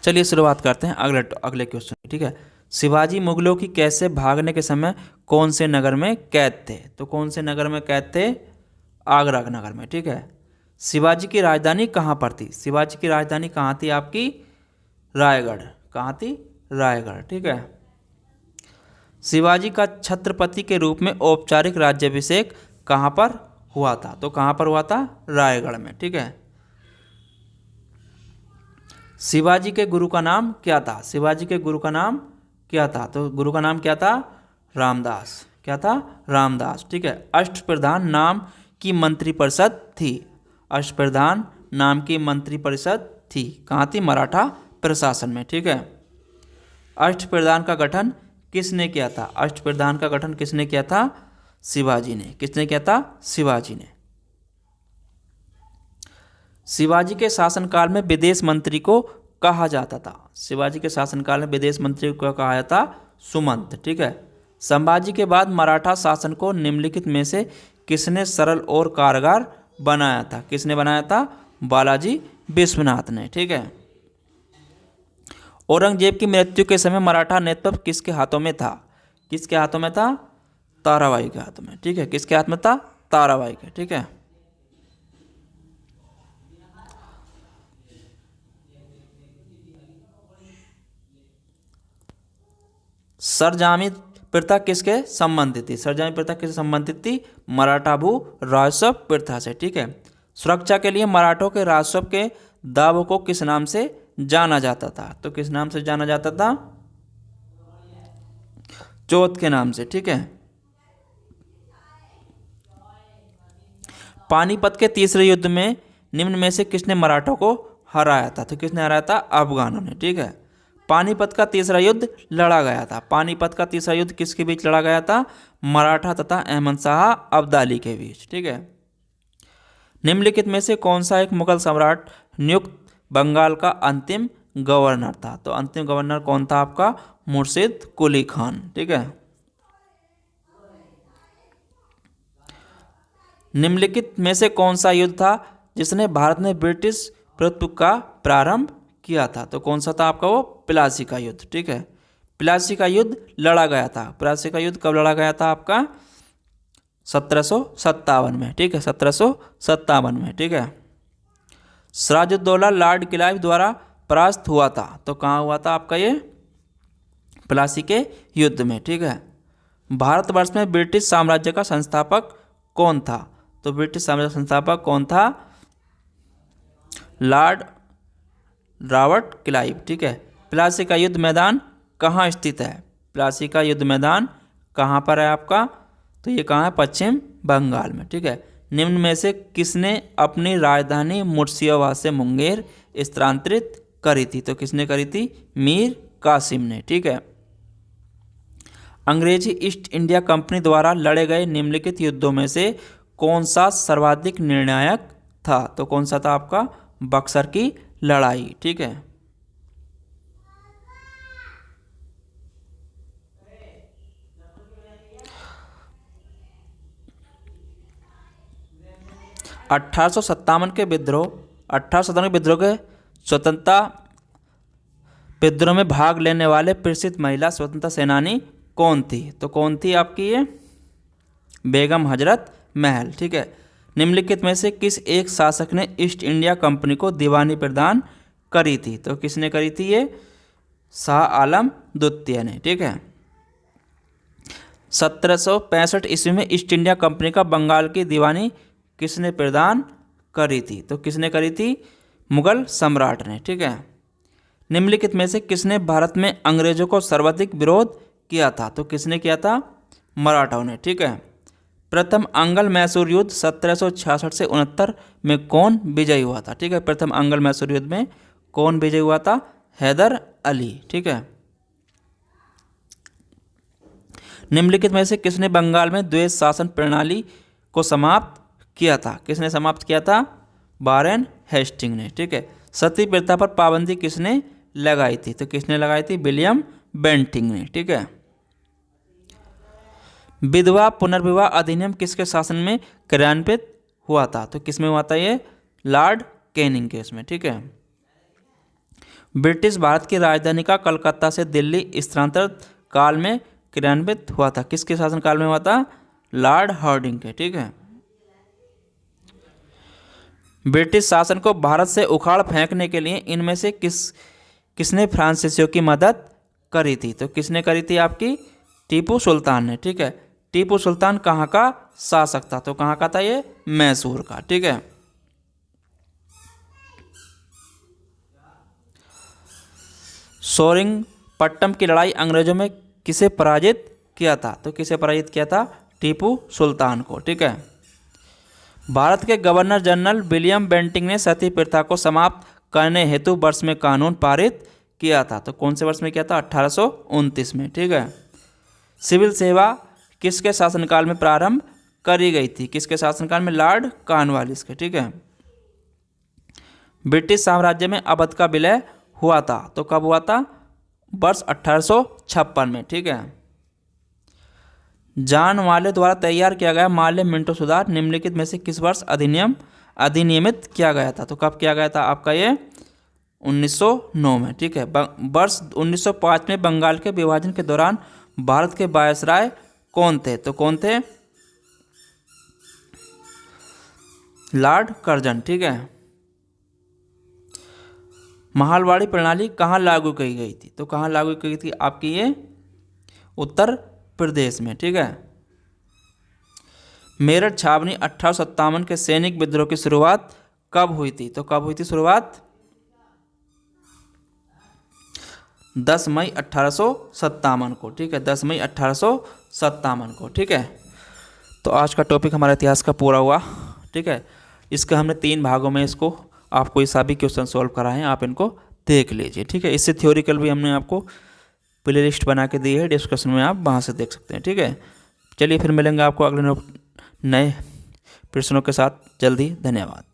चलिए शुरुआत करते हैं अगले अगले क्वेश्चन की, ठीक है। शिवाजी मुगलों की कैद से भागने के समय कौन से नगर में कैद थे? तो कौन से नगर में कैद थे? आगरा नगर में, ठीक है। शिवाजी की राजधानी कहाँ पर थी? शिवाजी की राजधानी कहाँ थी आपकी? रायगढ़। कहाँ थी? रायगढ़, ठीक है। शिवाजी का छत्रपति के रूप में औपचारिक राज्याभिषेक कहाँ पर हुआ था? तो कहाँ पर हुआ था? रायगढ़ में, ठीक है। शिवाजी के गुरु का नाम क्या था? शिवाजी के गुरु का नाम क्या था? तो गुरु का नाम क्या था? रामदास। क्या था? रामदास, ठीक है। अष्टप्रधान नाम की मंत्रिपरिषद थी। अष्टप्रधान नाम की मंत्रिपरिषद थी, कहाँ थी? मराठा प्रशासन में, ठीक है। अष्टप्रधान का गठन किसने किया था? अष्टप्रधान का गठन किसने किया था? शिवाजी ने। किसने किया था? शिवाजी ने। शिवाजी के शासनकाल में विदेश मंत्री को कहा जाता था। शिवाजी के शासनकाल में विदेश मंत्री को कहा जाता सुमंत, ठीक है। संभाजी के बाद मराठा शासन को निम्नलिखित में से किसने सरल और कारगर बनाया था? किसने बनाया था? बालाजी विश्वनाथ ने, ठीक है। औरंगजेब की मृत्यु के समय मराठा नेतृत्व किसके हाथों में था? किसके हाथों में था? ताराबाई के हाथों में, ठीक है। किसके हाथ में था? ताराबाई के, ठीक है। सरजामी प्रथा किसके संबंधित थी? सरजामी प्रथा किससे संबंधित थी? मराठा भू राजस्व प्रथा से, ठीक है। सुरक्षा के लिए मराठों के राजस्व के दावों को किस नाम से जाना जाता था? तो किस नाम से जाना जाता था? चौथ के नाम से, ठीक है। पानीपत के तीसरे युद्ध में निम्न में से किसने मराठों को हराया था? तो किसने हराया था? अफगानों ने, ठीक है। पानीपत का तीसरा युद्ध लड़ा गया था। पानीपत का तीसरा युद्ध किसके बीच लड़ा गया था? मराठा तथा अहमद शाह अब्दाली के बीच, ठीक है। निम्नलिखित में से कौन सा एक मुगल सम्राट नियुक्त बंगाल का अंतिम गवर्नर था? तो अंतिम गवर्नर कौन था आपका? मुर्शिद कुली खान, ठीक है। निम्नलिखित में से कौन सा युद्ध था जिसने भारत में ब्रिटिश प्रभुत्व का प्रारंभ किया था? तो कौन सा था आपका? वो प्लासी का युद्ध, ठीक है। प्लासी का युद्ध लड़ा गया था। प्लासी का युद्ध कब लड़ा गया था आपका? 1757 में, ठीक है। 1757 में, ठीक है। सिराजुद्दौला लॉर्ड क्लाइव द्वारा परास्त हुआ था। तो कहाँ हुआ था आपका ये? प्लासी के युद्ध में, ठीक है। भारतवर्ष में ब्रिटिश साम्राज्य का संस्थापक कौन था? तो ब्रिटिश साम्राज्य का संस्थापक कौन था? लॉर्ड रॉबर्ट क्लाइव, ठीक है। प्लासी का युद्ध मैदान कहाँ स्थित है? प्लासी का युद्ध मैदान कहाँ पर है आपका? तो ये कहाँ है? पश्चिम बंगाल में, ठीक है। निम्न में से किसने अपनी राजधानी मुर्शिदाबाद से मुंगेर स्थानांतरित करी थी? तो किसने करी थी? मीर कासिम ने, ठीक है। अंग्रेजी ईस्ट इंडिया कंपनी द्वारा लड़े गए निम्नलिखित युद्धों में से कौन सा सर्वाधिक निर्णायक था? तो कौन सा था आपका? बक्सर की लड़ाई, ठीक है। अठारह सौ सत्तावन के विद्रोह के स्वतंत्रता विद्रोह में भाग लेने वाले प्रसिद्ध महिला स्वतंत्रता सेनानी कौन थी? तो कौन थी आपकी ये? बेगम हजरत महल, ठीक है। निम्नलिखित में से किस एक शासक ने ईस्ट इंडिया कंपनी को दीवानी प्रदान करी थी? तो किसने करी थी ये? शाह आलम द्वितीय ने, ठीक है। 1765 ईस्वी में ईस्ट इंडिया कंपनी का बंगाल की दीवानी किसने प्रदान करी थी? तो किसने करी थी? मुगल सम्राट ने, ठीक है। निम्नलिखित में से किसने भारत में अंग्रेजों को सर्वाधिक विरोध किया था? तो किसने किया था? मराठाओं ने, ठीक है। प्रथम अंगल मैसूर युद्ध 1766 से 69 में कौन विजयी हुआ था? ठीक है, प्रथम अंगल मैसूर युद्ध में कौन विजयी हुआ था? हैदर अली, ठीक है। निम्नलिखित में से किसने बंगाल में द्वैध शासन प्रणाली को समाप्त किया था? किसने समाप्त किया था? वारेन हेस्टिंग ने, ठीक है। सती प्रथा पर पाबंदी किसने लगाई थी? तो किसने लगाई थी? विलियम बेंटिंग ने, ठीक है। विधवा पुनर्विवाह अधिनियम किसके शासन में क्रियान्वित हुआ था? तो किसमें हुआ था ये? लॉर्ड कैनिंग के इसमें, ठीक है। ब्रिटिश भारत की राजधानी का कलकत्ता से दिल्ली स्थानांतरण काल में क्रियान्वित हुआ था? किसके शासनकाल में हुआ था? लॉर्ड हार्डिंग के। ठीक है। ब्रिटिश शासन को भारत से उखाड़ फेंकने के लिए इनमें से किसने फ्रांसीसियों की मदद करी थी? तो किसने करी थी? आपकी टीपू सुल्तान ने। ठीक है। टीपू सुल्तान कहाँ का शासक था? तो कहाँ का था ये? मैसूर का। ठीक है। सोरिंगपट्टम की लड़ाई अंग्रेजों में किसे पराजित किया था? तो किसे पराजित किया था? टीपू सुल्तान को। ठीक है। भारत के गवर्नर जनरल विलियम बेंटिंक ने सती प्रथा को समाप्त करने हेतु वर्ष में कानून पारित किया था? तो कौन से वर्ष में किया था? 1829 में। ठीक है। सिविल सेवा किसके शासनकाल में प्रारंभ करी गई थी? किसके शासनकाल में? लॉर्ड कॉर्नवालिस के। ठीक है। ब्रिटिश साम्राज्य में अवध का विलय हुआ था? तो कब हुआ था? वर्ष 1856 में। ठीक है। जॉन माले द्वारा तैयार किया गया माले मिंटो सुधार निम्नलिखित में से किस वर्ष अधिनियमित किया गया था? तो कब किया गया था? आपका ये 1909 में। ठीक है। वर्ष 1905 में बंगाल के विभाजन के दौरान भारत के वायसराय कौन थे? तो कौन थे? Lord Curzon. ठीक है। महालवाड़ी प्रणाली कहाँ लागू की गई थी? तो कहाँ लागू की गई थी? आपकी ये उत्तर प्रदेश में। ठीक है। मेरठ छावनी 1857 के सैनिक विद्रोह की शुरुआत कब हुई थी? तो कब हुई थी शुरुआत? 10 मई 1857 को। ठीक है। 10 मई 1857 को। ठीक है। तो आज का टॉपिक हमारा इतिहास का पूरा हुआ। ठीक है। इसका हमने 3 भागों में इसको आपको ये सभी क्वेश्चन सॉल्व कराए हैं, आप इनको देख लीजिए। ठीक है। इससे थ्योरिकल भी हमने आपको प्ले लिस्ट बना के दी है, डिस्कशन में आप वहाँ से देख सकते हैं। ठीक है। चलिए फिर मिलेंगे आपको अगले नए प्रश्नों के साथ जल्दी। धन्यवाद।